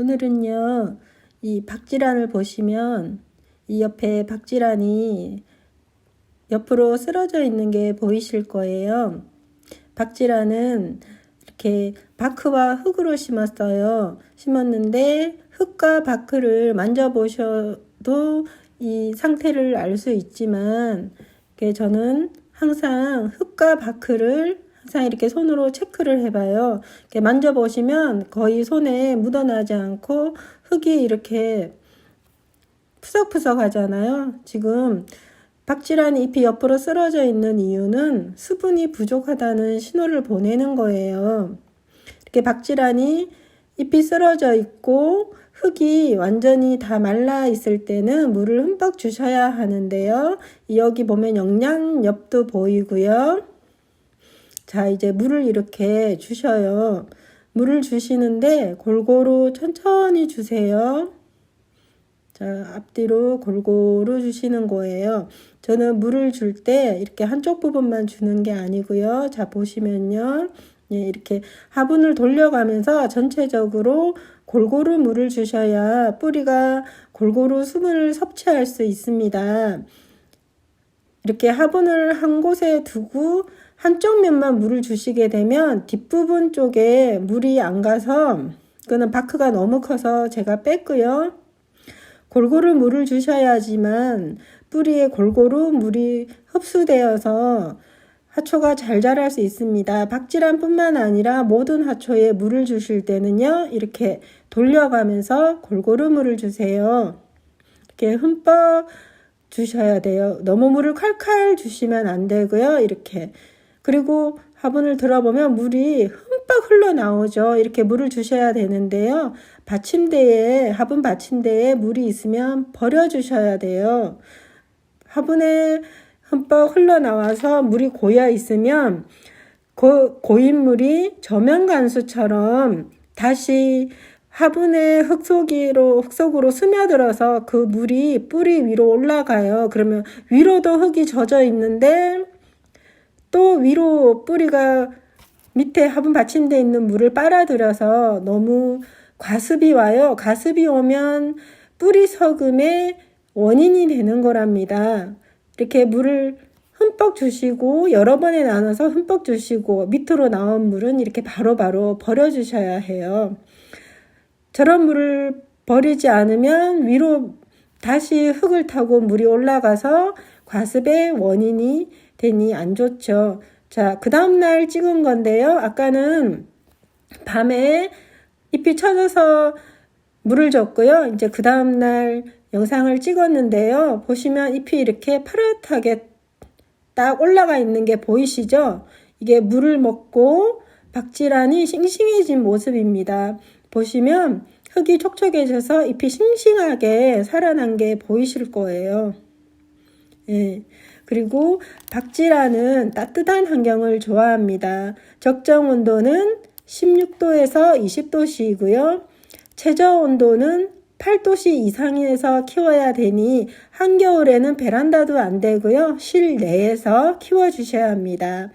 오늘은요, 이 박지란을 보시면 이 옆에 박지란이 옆으로 쓰러져 있는 게 보이실 거예요. 박지란은 이렇게 바크와 흙으로 심었는데 흙과 바크를 만져보셔도 이 상태를 알 수 있지만 저는 항상 흙과 바크를 항상 이렇게 손으로 체크를 해봐요. 이렇게 만져보시면 거의 손에 묻어나지 않고 흙이 이렇게 푸석푸석 하잖아요. 지금 박지란 잎이 옆으로 쓰러져 있는 이유는 수분이 부족하다는 신호를 보내는 거예요. 이렇게 박지란이 잎이 쓰러져 있고 흙이 완전히 다 말라 있을 때는 물을 흠뻑 주셔야 하는데요. 여기 보면 영양엽도 보이고요. 자, 이제 물을 이렇게 주셔요. 물을 주시는데 골고루 천천히 주세요. 자, 앞뒤로 골고루 주시는 거예요. 저는 물을 줄 때 이렇게 한쪽 부분만 주는 게 아니고요. 자, 보시면요. 이렇게 화분을 돌려가면서 전체적으로 골고루 물을 주셔야 뿌리가 골고루 수분을 섭취할 수 있습니다. 이렇게 화분을 한 곳에 두고 한쪽 면만 물을 주시게 되면 뒷부분 쪽에 물이 안 가서 그거는 바크가 너무 커서 제가 뺐고요. 골고루 물을 주셔야지만 뿌리에 골고루 물이 흡수되어서 화초가 잘 자랄 수 있습니다. 박지란 뿐만 아니라 모든 화초에 물을 주실 때는요, 이렇게 돌려가면서 골고루 물을 주세요. 이렇게 흠뻑 주셔야 돼요. 너무 물을 칼칼 주시면 안 되고요. 이렇게. 그리고 화분을 들어보면 물이 흠뻑 흘러나오죠. 이렇게 물을 주셔야 되는데요. 화분 받침대에 물이 있으면 버려주셔야 돼요. 화분에 흠뻑 흘러나와서 물이 고여 있으면 고인 물이 저면간수처럼 다시 화분의 흙 속으로 스며들어서 그 물이 뿌리 위로 올라가요. 그러면 위로도 흙이 젖어 있는데 또 위로 뿌리가 밑에 화분 받침대에 있는 물을 빨아들여서 너무 과습이 와요. 과습이 오면 뿌리 석음의 원인이 되는 거랍니다. 이렇게 물을 흠뻑 주시고 여러 번에 나눠서 흠뻑 주시고 밑으로 나온 물은 이렇게 바로바로 버려주셔야 해요. 저런 물을 버리지 않으면 위로 다시 흙을 타고 물이 올라가서 과습의 원인이 되니 안 좋죠. 자, 그 다음날 찍은 건데요. 아까는 밤에 잎이 쳐져서 물을 줬고요. 이제 그 다음날 영상을 찍었는데요. 보시면 잎이 이렇게 파릇하게 딱 올라가 있는 게 보이시죠? 이게 물을 먹고 박지란이 싱싱해진 모습입니다. 보시면 흙이 촉촉해져서 잎이 싱싱하게 살아난 게 보이실 거예요. 예. 그리고 박지란은 따뜻한 환경을 좋아합니다. 적정 온도는 16도에서 20도씨이고요. 최저 온도는 8도씨 이상에서 키워야 되니 한겨울에는 베란다도 안 되고요. 실내에서 키워주셔야 합니다.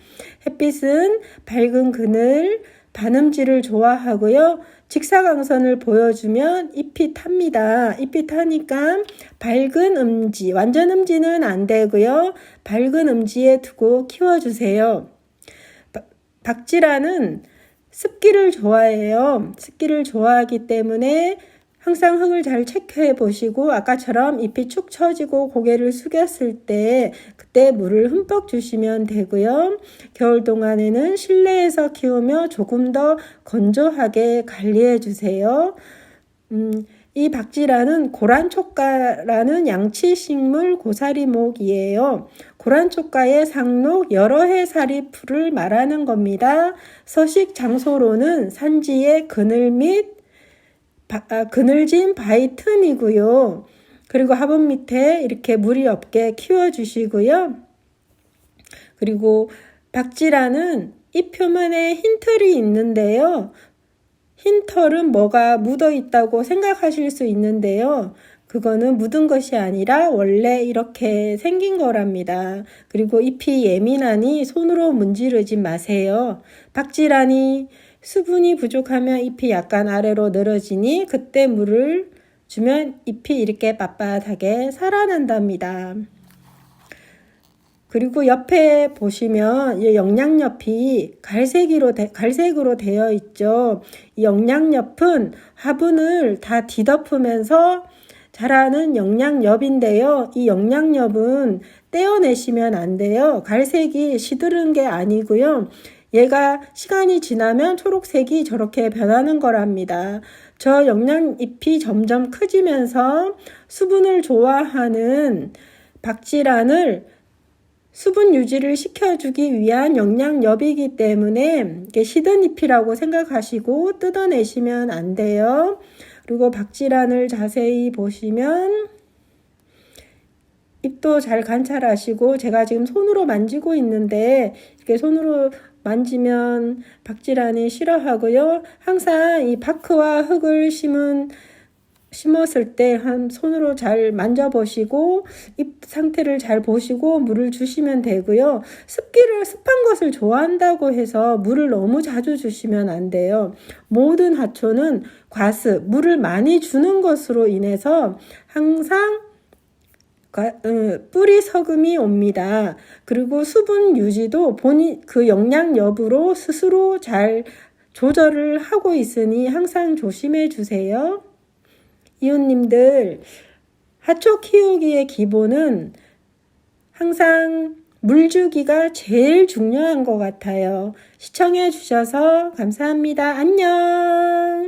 햇빛은 밝은 그늘, 반음지를 좋아하고요. 직사광선을 보여주면 잎이 탑니다. 잎이 타니까 밝은 음지, 완전 음지는 안 되고요. 밝은 음지에 두고 키워주세요. 박지란은 습기를 좋아해요. 습기를 좋아하기 때문에 항상 흙을 잘 체크해 보시고 아까처럼 잎이 축 처지고 고개를 숙였을 때 그때 물을 흠뻑 주시면 되고요. 겨울 동안에는 실내에서 키우며 조금 더 건조하게 관리해 주세요. 이 박지란은 고란촉가라는 양치식물 고사리목이에요. 고란촉가의 상록 여러 해 사리풀을 말하는 겁니다. 서식 장소로는 산지의 그늘 및 그늘진 바위 틈이고요. 그리고 화분 밑에 이렇게 물이 없게 키워주시고요. 그리고 박지란은 잎 표면에 흰 털이 있는데요. 흰 털은 뭐가 묻어 있다고 생각하실 수 있는데요. 그거는 묻은 것이 아니라 원래 이렇게 생긴 거랍니다. 그리고 잎이 예민하니 손으로 문지르지 마세요. 박지란이 수분이 부족하면 잎이 약간 아래로 늘어지니 그때 물을 주면 잎이 이렇게 빳빳하게 살아난답니다. 그리고 옆에 보시면 이 영양옆이 갈색으로 되어 있죠. 이 영양옆은 화분을 다 뒤덮으면서 자라는 영양엽인데요. 이 영양엽은 떼어내시면 안 돼요. 갈색이 시드른 게 아니고요. 얘가 시간이 지나면 초록색이 저렇게 변하는 거랍니다. 저 영양잎이 점점 커지면서 수분을 좋아하는 박지란을 수분 유지를 시켜주기 위한 영양엽이기 때문에 이게 시든 잎이라고 생각하시고 뜯어내시면 안 돼요. 그리고 박지란을 자세히 보시면 잎도 잘 관찰하시고, 제가 지금 손으로 만지고 있는데 이렇게 손으로 만지면 박지란이 싫어하고요. 항상 이 바크와 흙을 심었을 때 손으로 잘 만져보시고 잎 상태를 잘 보시고 물을 주시면 되고요. 습한 것을 좋아한다고 해서 물을 너무 자주 주시면 안 돼요. 모든 하초는 과습, 물을 많이 주는 것으로 인해서 항상 뿌리 서금이 옵니다. 그리고 수분 유지도 그 영양 여부로 스스로 잘 조절을 하고 있으니 항상 조심해 주세요. 이웃님들, 하초 키우기의 기본은 항상 물 주기가 제일 중요한 것 같아요. 시청해 주셔서 감사합니다. 안녕.